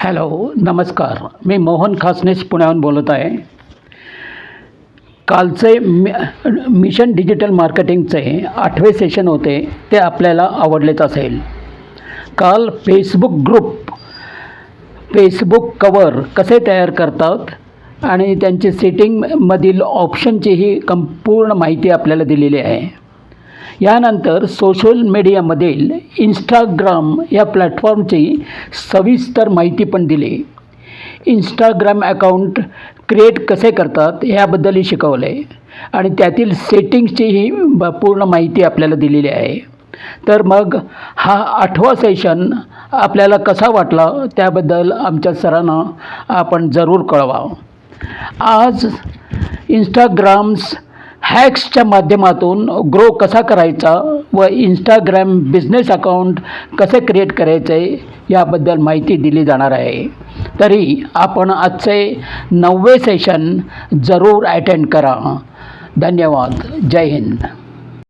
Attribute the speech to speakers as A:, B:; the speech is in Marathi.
A: हॅलो नमस्कार. मी मोहन खासनीस पुण्याहून बोलत आहे. कालचे मिशन डिजिटल मार्केटिंगचे 8वे सेशन होते, ते आपल्याला आवडलेच असेल. काल फेसबुक कवर कसे तयार करतात आणि त्यांची सेटिंगमधील ऑप्शनचीही संपूर्ण माहिती आपल्याला दिलेली आहे. यानंतर सोशल मीडियामधील इंस्टाग्राम या प्लॅटफॉर्मची सविस्तर माहिती पण दिली. इंस्टाग्राम अकाउंट क्रिएट कसे करतात याबद्दलही शिकवले आणि त्यातील सेटिंग्सचीही पूर्ण माहिती आपल्याला दिलेली आहे. तर मग हा 8वा सेशन आपल्याला कसा वाटला त्याबद्दल आमच्या सरांना आपण जरूर कळवा. आज इंस्टाग्राम्स हॅक्सच्या माध्यमातून ग्रो कसा करायचा व इंस्टाग्राम बिझनेस अकाउंट कसे क्रिएट करायचे याबद्दल माहिती दिली जाणार आहे. तरी आपण आजचे 9वे सेशन जरूर अटेंड करा. धन्यवाद. जय हिंद.